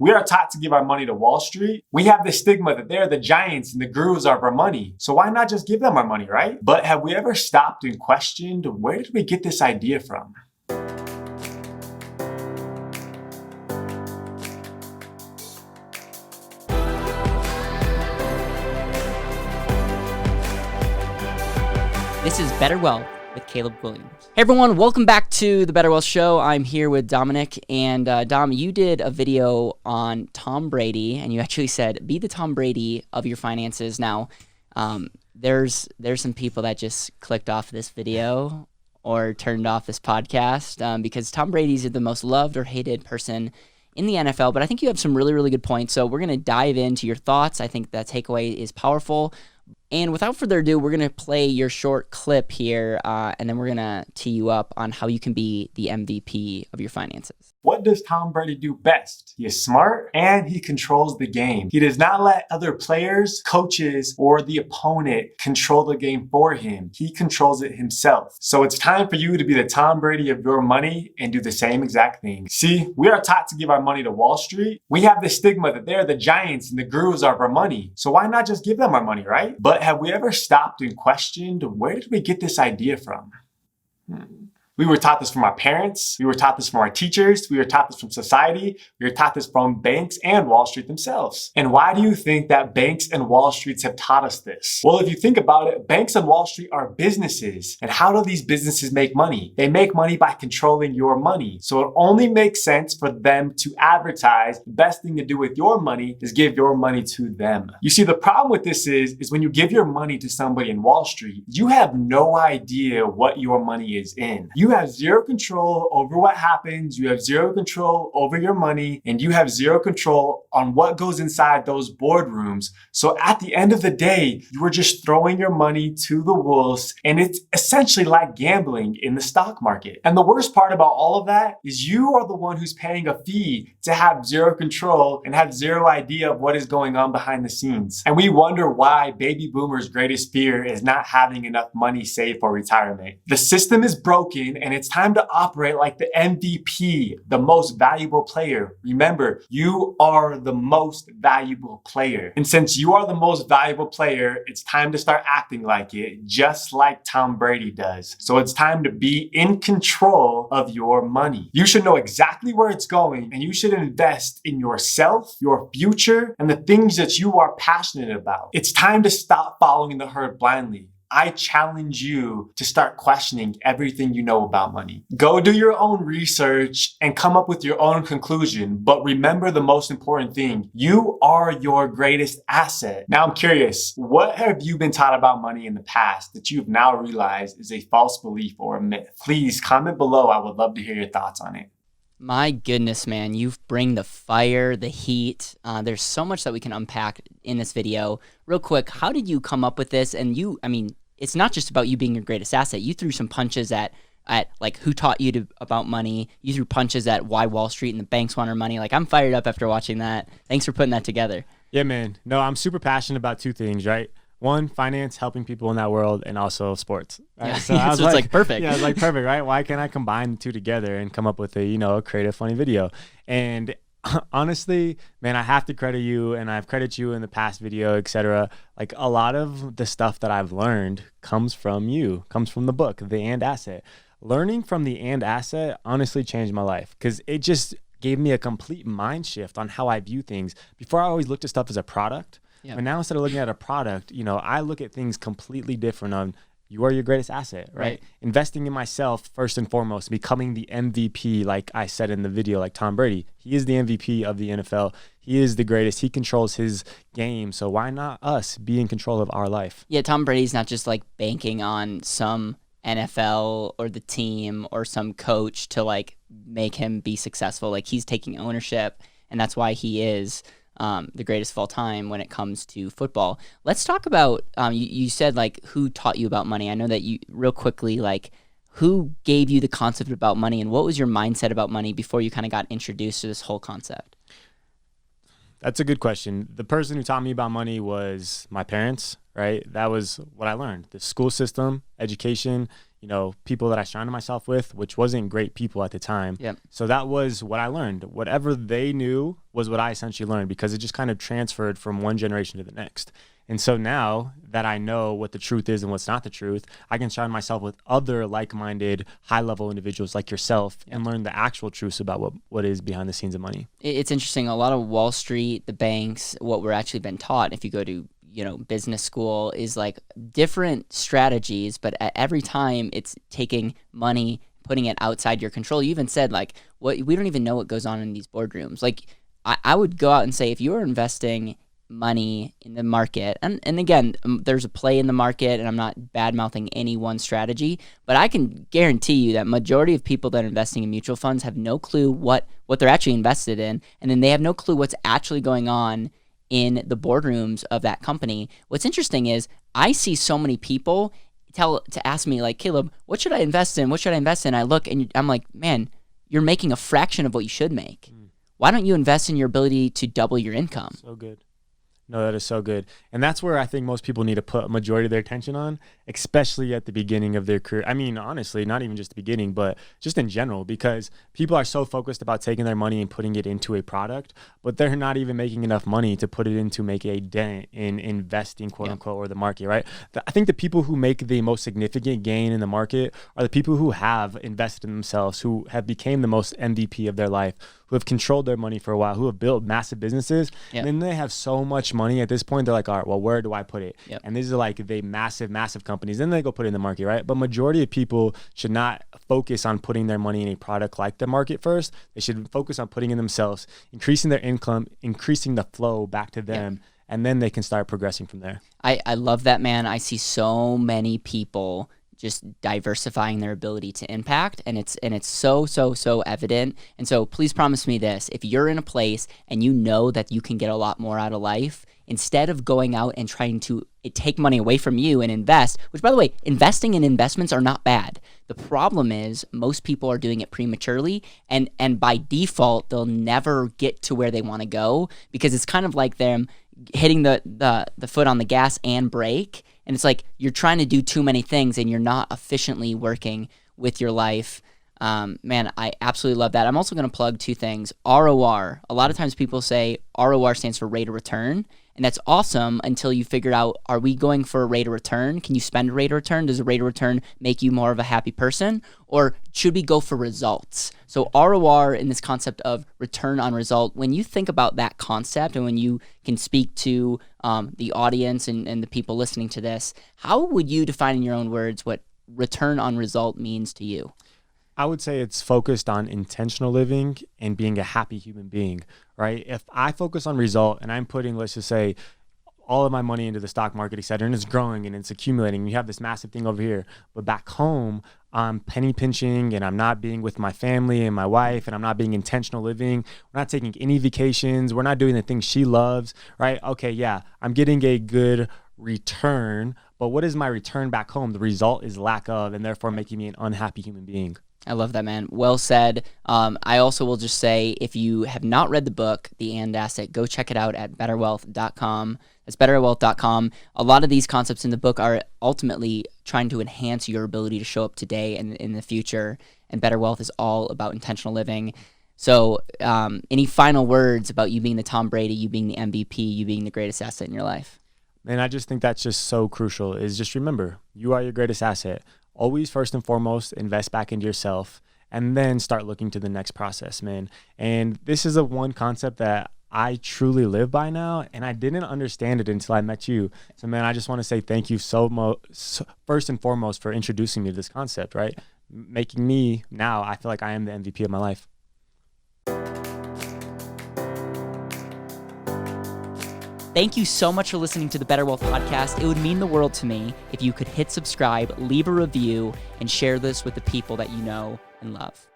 we are taught to give our money to Wall Street. We have the stigma that they're the giants and the gurus of our money. So why not just give them our money, right? But have we ever stopped and questioned, where did we get this idea from? This is BetterWealth with Caleb Guilliams. Hey everyone, welcome back to the BetterWealth Show. I'm here with Dominic, and Dom, you did a video on Tom Brady, and you actually said, be the Tom Brady of your finances. Now, there's some people that just clicked off this video or turned off this podcast because Tom Brady's the most loved or hated person in the NFL, but I think you have some really, really good points, so we're going to dive into your thoughts. I think that takeaway is powerful. And without further ado, we're going to play your short clip here, and then we're going to tee you up on how you can be the MVP of your finances. What does Tom Brady do best? He is smart and he controls the game. He does not let other players, coaches, or the opponent control the game for him. He controls it himself. So it's time for you to be the Tom Brady of your money and do the same exact thing. See, we are taught to give our money to Wall Street. We have the stigma that they're the giants and the gurus of our money. So why not just give them our money, right? But have we ever stopped and questioned, where did we get this idea from? We were taught this from our parents. We were taught this from our teachers. We were taught this from society. We were taught this from banks and Wall Street themselves. And why do you think that banks and Wall Streets have taught us this? Well, if you think about it, banks and Wall Street are businesses. And how do these businesses make money? They make money by controlling your money. So it only makes sense for them to advertise the best thing to do with your money is give your money to them. You see, the problem with this is when you give your money to somebody in Wall Street, you have no idea what your money is in. You have zero control over what happens, you have zero control over your money, and you have zero control on what goes inside those boardrooms. So at the end of the day, you are just throwing your money to the wolves, and it's essentially like gambling in the stock market. And the worst part about all of that is you are the one who's paying a fee to have zero control and have zero idea of what is going on behind the scenes. And we wonder why baby boomers' greatest fear is not having enough money saved for retirement. The system is broken, and it's time to operate like the MVP, the most valuable player. Remember, you are the most valuable player. And since you are the most valuable player, it's time to start acting like it, just like Tom Brady does. So it's time to be in control of your money. You should know exactly where it's going, and you should invest in yourself, your future, and the things that you are passionate about. It's time to stop following the herd blindly. I challenge you to start questioning everything you know about money. Go do your own research and come up with your own conclusion. But remember the most important thing. You are your greatest asset. Now I'm curious, what have you been taught about money in the past that you've now realized is a false belief or a myth? Please comment below. I would love to hear your thoughts on it. My goodness, man, you bring the fire, the heat. There's so much that we can unpack in this video. Real quick, how did you come up with this? And it's not just about you being your greatest asset. You threw some punches at like who taught you about money. You threw punches at why Wall Street and the banks want our money. Like, I'm fired up after watching that. Thanks for putting that together. Yeah, man. No, I'm super passionate about two things, right? One, finance, helping people in that world, and also sports. Right? Yeah, so I was it's like perfect. Yeah, it's like perfect, right? Why can't I combine the two together and come up with a creative, funny video? And honestly, man, I have to credit you, and I've credited you in the past video, etc. Like, a lot of the stuff that I've learned comes from you, comes from the book, The And Asset. Learning from The And Asset honestly changed my life because it just gave me a complete mind shift on how I view things. Before, I always looked at stuff as a product. Yeah. But now, instead of looking at a product, I look at things completely different on you are your greatest asset, right? Investing in myself first and foremost, becoming the MVP, like I said in the video, like Tom Brady. He is the MVP of the NFL. He is the greatest. He controls his game. So why not us be in control of our life? Yeah, Tom Brady's not just like banking on some NFL or the team or some coach to like make him be successful. Like, he's taking ownership, and that's why he is the greatest of all time when it comes to football. Let's talk about, you said like who taught you about money. I know that you, real quickly, like who gave you the concept about money, and what was your mindset about money before you kind of got introduced to this whole concept? That's a good question. The person who taught me about money was my parents, right? That was what I learned. The school system, education, people that I surrounded myself with, which wasn't great people at the time. Yep. So that was what I learned. Whatever they knew was what I essentially learned, because it just kind of transferred from one generation to the next. And so now that I know what the truth is and what's not the truth, I can surround myself with other like-minded, high-level individuals like yourself and learn the actual truths about what is behind the scenes of money. It's interesting. A lot of Wall Street, the banks, what we're actually been taught, if you go to business school, is like different strategies, but at every time it's taking money, putting it outside your control. You even said like, we don't even know what goes on in these boardrooms. Like I would go out and say, if you're investing money in the market, and again, there's a play in the market, and I'm not bad-mouthing any one strategy, but I can guarantee you that majority of people that are investing in mutual funds have no clue what they're actually invested in, and then they have no clue what's actually going on in the boardrooms of that company. What's interesting is I see so many people to ask me like, Caleb, what should I invest in? What should I invest in? I look and I'm like, man, you're making a fraction of what you should make. Why don't you invest in your ability to double your income? So good. No, that is so good. And that's where I think most people need to put a majority of their attention on, especially at the beginning of their career. I mean, honestly, not even just the beginning, but just in general, because people are so focused about taking their money and putting it into a product, but they're not even making enough money to put it in to make a dent in investing, quote unquote, or the market, right? I think the people who make the most significant gain in the market are the people who have invested in themselves, who have become the most MVP of their life, who have controlled their money for a while, who have built massive businesses. And then they have so much money at this point, they're like, all right, well, where do I put it? And these are like the massive companies. Then they go put it in the market, right? But majority of people should not focus on putting their money in a product like the market first. They should focus on putting in themselves, increasing their income, increasing the flow back to them, and then they can start progressing from there. I love that, man. I see so many people just diversifying their ability to impact, and it's so evident. And so please promise me this: if you're in a place and you know that you can get a lot more out of life, instead of going out and trying to take money away from you and invest, which, by the way, investing in investments are not bad. The problem is most people are doing it prematurely, and by default, they'll never get to where they want to go, because it's kind of like them hitting the foot on the gas and brake. And it's like you're trying to do too many things and you're not efficiently working with your life. Man, I absolutely love that. I'm also going to plug two things. ROR. A lot of times people say ROR stands for rate of return. And that's awesome until you figure out, are we going for a rate of return? Can you spend a rate of return? Does a rate of return make you more of a happy person? Or should we go for results? So ROR, in this concept of return on result, when you think about that concept and when you can speak to the audience and the people listening to this, how would you define in your own words what return on result means to you? I would say it's focused on intentional living and being a happy human being, right? If I focus on result and I'm putting, let's just say, all of my money into the stock market, et cetera, and it's growing and it's accumulating, you have this massive thing over here, but back home, I'm penny pinching and I'm not being with my family and my wife, and I'm not being intentional living. We're not taking any vacations. We're not doing the things she loves, right? Okay, yeah, I'm getting a good return, but what is my return back home? The result is lack of, and therefore making me an unhappy human being. I love that, man. Well said. I also will just say, if you have not read the book, The And Asset, go check it out at BetterWealth.com. That's BetterWealth.com. A lot of these concepts in the book are ultimately trying to enhance your ability to show up today and in the future. And Better Wealth is all about intentional living. So any final words about you being the Tom Brady, you being the MVP, you being the greatest asset in your life? And I just think that's just so crucial, is just remember, you are your greatest asset. Always, first and foremost, invest back into yourself and then start looking to the next process, man. And this is a one concept that I truly live by now, and I didn't understand it until I met you. So, man, I just want to say thank you so much, first and foremost, for introducing me to this concept, right? Making me, now, I feel like I am the MVP of my life. Thank you so much for listening to the Better Wealth Podcast. It would mean the world to me if you could hit subscribe, leave a review, and share this with the people that you know and love.